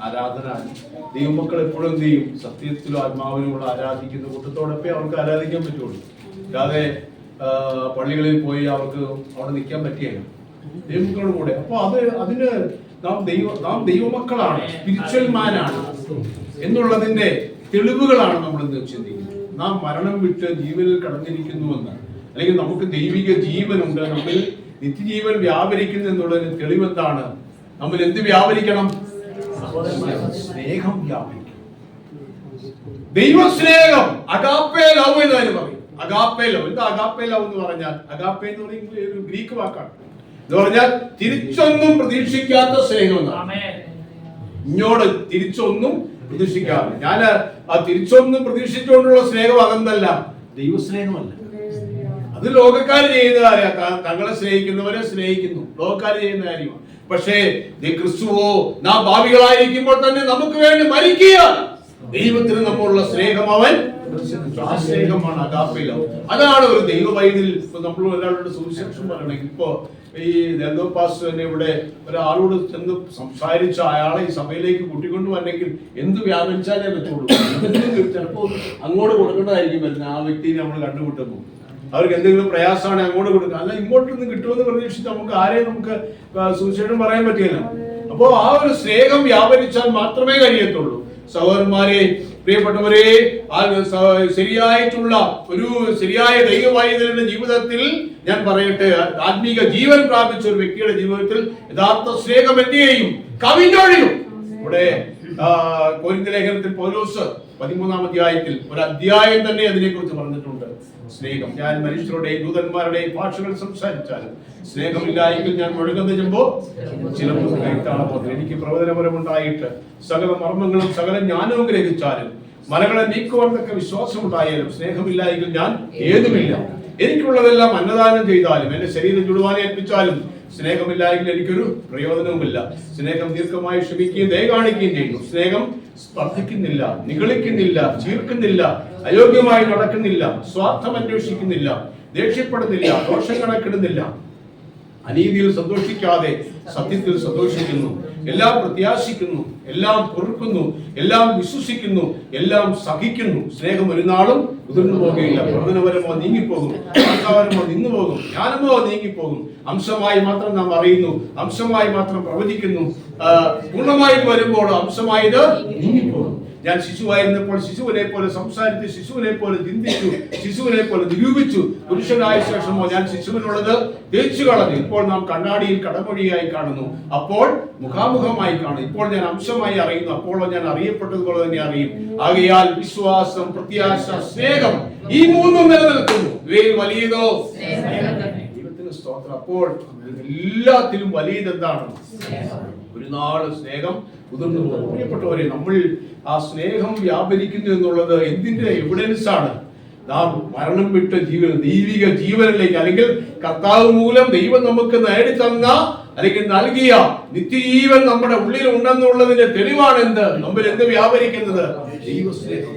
ആരാധന. ദൈവമക്കൾ എപ്പോഴും എന്ത് ചെയ്യും? സത്യത്തിലും ആത്മാവിനോട് ആരാധിക്കുന്ന കൂട്ടത്തോടൊപ്പം അവർക്ക് ആരാധിക്കാൻ പറ്റുള്ളൂ. അല്ലാതെ പള്ളികളിൽ പോയി അവർക്ക് അവിടെ നിൽക്കാൻ പറ്റിയല്ല ദൈവമക്കളുടെ കൂടെ. അപ്പൊ അതിന് നാം ദൈവമക്കളാണ്, സ്പിരിച്വൽ മാനാണ് എന്നുള്ളതിന്റെ തെളിവുകളാണ് നമ്മൾ ഇന്ന് ചിന്തിക്കുന്നത്. നാം മരണം വിട്ട് ജീവനിൽ കടന്നിരിക്കുന്നുവെന്ന്, അല്ലെങ്കിൽ നമുക്ക് ദൈവിക ജീവനുണ്ട്, നമ്മിൽ നിത്യജീവൻ വ്യാപരിക്കുന്നു എന്നുള്ളതിന് തെളിവെന്താണ്? നമ്മൾ എന്ത് വ്യാപരിക്കണം? സ്നേഹം വ്യാപരിക്കണം. ദൈവസ്നേഹം, അഗാപ്പേ ലവ് എന്ന് അതിന് പറയും. അഗാപ്പേ ലവ്. എന്താ അഗാപ്പേ ലവ് എന്ന് പറഞ്ഞാൽ? അഗാപ്പേ എന്ന് പറയുന്നത് ഒരു ഗ്രീക്ക് വാക്കാണ്. എന്ന് പറഞ്ഞാൽ തിരിച്ചൊന്നും പ്രതീക്ഷിക്കാത്ത സ്നേഹം എന്നാണ്. ഇങ്ങോട്ട് തിരിച്ചൊന്നും പ്രതീക്ഷിക്കാതെ, ഞാൻ ആ തിരിച്ചൊന്നും പ്രതീക്ഷിച്ചുകൊണ്ടുള്ള സ്നേഹം അതെന്തല്ല, ദൈവസ്നേഹമല്ല. അത് ലോകക്കാർ ചെയ്യുന്ന കാര്യമാണ്. തങ്ങളെ സ്നേഹിക്കുന്നവരെ സ്നേഹിക്കുന്നു, ലോകക്കാർ ചെയ്യുന്ന കാര്യമാണ്. പക്ഷേ ക്രിസ്തുവോ നാം ഭാവികളായിരിക്കുമ്പോൾ തന്നെ നമുക്ക് വേണ്ടി മരിക്കുക. ദൈവത്തിന് നമ്മളുള്ള സ്നേഹം അവൻ, ആ സ്നേഹമാണ് അഗാപ്പേ ലവ്. അതാണ് ഒരു ദൈവ വൈദ്യൽ. ഇപ്പൊ നമ്മൾ ഒരാളുടെ സുവിശേഷം പറയണമെങ്കിൽ, ഇപ്പൊ ഈ നെൽദോ പാസ്റ്റർ തന്നെ ഇവിടെ ഒരാളോട് ചെന്ന് സംസാരിച്ച അയാളെ ഈ സഭയിലേക്ക് കൂട്ടിക്കൊണ്ടു വന്നെങ്കിൽ എന്ത് വ്യാപരിച്ചാലേ പറ്റുള്ളൂ. ചിലപ്പോൾ അങ്ങോട്ട് കൊടുക്കേണ്ടതായിരിക്കും വരുന്നത്. ആ വ്യക്തിയെ നമ്മൾ കണ്ടുമുട്ടുമ്പോൾ അവർക്ക് എന്തെങ്കിലും പ്രയാസമാണ് അങ്ങോട്ട് കൊടുക്കുക, അല്ല ഇങ്ങോട്ടൊന്നും കിട്ടുമെന്ന് പ്രതീക്ഷിച്ച് നമുക്ക് ആരെയും നമുക്ക് സുവിശേഷം പറയാൻ പറ്റില്ല. അപ്പോ ആ ഒരു സ്നേഹം വ്യാപരിച്ചാൽ മാത്രമേ കഴിയത്തുള്ളൂ. സഹോദരന്മാരെ, പ്രിയപ്പെട്ടവരെ, ശരിയായിട്ടുള്ള ഒരു ശരിയായ ദൈവവൈദ്യരുടെ ജീവിതത്തിൽ ഞാൻ പറയട്ടെ, ആത്മീക ജീവൻ പ്രാപിച്ച ഒരു വ്യക്തിയുടെ ജീവിതത്തിൽ യഥാർത്ഥ സ്നേഹം എന്ത് ചെയ്യും? കവിഞ്ഞൊഴിയും. ഇവിടെ കൊരിന്ത്യർ ലേഖനത്തിൽ പൗലോസ് 13-ാം അധ്യായത്തിൽ ഒരു അധ്യായം തന്നെ അതിനെക്കുറിച്ച് പറഞ്ഞിട്ടുണ്ട്. സ്നേഹം. ഞാൻ മനുഷ്യരുടെയും ദൂതന്മാരുടെയും ഭാഷകൾ സംസാരിച്ചാലും സ്നേഹമില്ലായെങ്കിൽ ഞാൻ മുഴുകുന്ന ചെമ്പോ ചിലപ്പോൾ കൈത്താളം പോലെ. എനിക്ക് പ്രവചനപരമുണ്ടായിട്ട് സകല മർമ്മങ്ങളും സകല ജ്ഞാനവും ഗ്രഹിച്ചാലും മലകളെ നീക്കുവാനൊക്കെ വിശ്വാസമുണ്ടായാലും സ്നേഹമില്ലായെങ്കിൽ ഞാൻ ഏതുമില്ല. എനിക്കുള്ളതെല്ലാം അന്നദാനം ചെയ്താലും എന്റെ ശരീരം ചുടുവാനെ ഏൽപ്പിച്ചാലും സ്നേഹമില്ലായെങ്കിൽ എനിക്കൊരു പ്രയോജനവുമില്ല. സ്നേഹം ദീർഘമായി ക്ഷമിക്കുകയും ദയ കാണിക്കുകയും ചെയ്യുന്നു. സ്നേഹം സ്പർദ്ധിക്കുന്നില്ല, നിഗളിക്കുന്നില്ല, ചീർക്കുന്നില്ല, അയോഗ്യമായി നടക്കുന്നില്ല, സ്വാർത്ഥം അന്വേഷിക്കുന്നില്ല, ദേഷ്യപ്പെടുന്നില്ല, ദോഷം കണക്കിടുന്നില്ല, അനീതിയിൽ സന്തോഷിക്കാതെ സത്യത്തിൽ സന്തോഷിക്കുന്നു, എല്ലാം പ്രത്യാശിക്കുന്നു, എല്ലാം പൊറുക്കുന്നു, എല്ലാം വിശ്വസിക്കുന്നു, എല്ലാം സഹിക്കുന്നു. സ്നേഹം ഒരു നാളും ഉതിർന്നു പോകുകയില്ല. പ്രവചനപരമോ നീങ്ങിപ്പോകും, വാർത്താപരമോ നിന്നു പോകും, ജ്ഞാനമോ നീങ്ങിപ്പോകും. അംശമായി മാത്രം നാം അറിയുന്നു, അംശമായി മാത്രം പ്രവചിക്കുന്നു. പൂർണ്ണമായിട്ട് വരുമ്പോൾ അംശമായത് നീങ്ങിപ്പോകും. ഞാൻ ശിശുവായിരുന്നപ്പോൾ ശിശുവിനെ പോലെ സംസാരിച്ച്, ശിശുവിനെ പോലെ ചിന്തിച്ചു, ശിശുവിനെ പോലെ നിരൂപിച്ചു. പുരുഷനായ ശേഷമോ ഞാൻ ശിശുവിനുള്ളത് തേച്ചു കളഞ്ഞു. ഇപ്പോൾ നാം കണ്ണാടിയിൽ കടമൊഴിയായി കാണുന്നു, അപ്പോൾ മുഖാമുഖമായി കാണും. ഇപ്പോൾ ഞാൻ അംശമായി അറിയുന്നു, അപ്പോൾ ഞാൻ അറിയപ്പെട്ടതുപോലെ തന്നെ അറിയും. ആകയാൽ വിശ്വാസം, പ്രത്യാശ, സ്നേഹം, ഈ മൂന്നും നിലനിൽക്കുന്നു. ഇവയിൽ വലിയതോ ദൈവത്തിന് സ്തോത്രം. അപ്പോൾ എല്ലാത്തിലും വലിയതെന്താണ്? ഒരു നാള് സ്നേഹം ഉതിർന്നു പോകും. പ്രിയപ്പെട്ടവരെ, നമ്മൾ ആ സ്നേഹം വ്യാപരിക്കുന്നു എന്നുള്ളത് എന്തിന്റെ എവിഡൻസ് ആണ്? നാം മരണം വിട്ട് ദൈവിക ജീവനിലേക്ക്, അല്ലെങ്കിൽ കർത്താവ് മൂലം ദൈവം നമുക്ക് നേടിത്തന്ന അല്ലെങ്കിൽ നൽകിയ നിത്യജീവൻ നമ്മുടെ ഉള്ളിൽ ഉണ്ടെന്നുള്ളതിന്റെ തെളിവാണ് എന്ത്? നമ്മൾ എന്ത് വ്യാപരിക്കുന്നത്? ദൈവസ്നേഹം.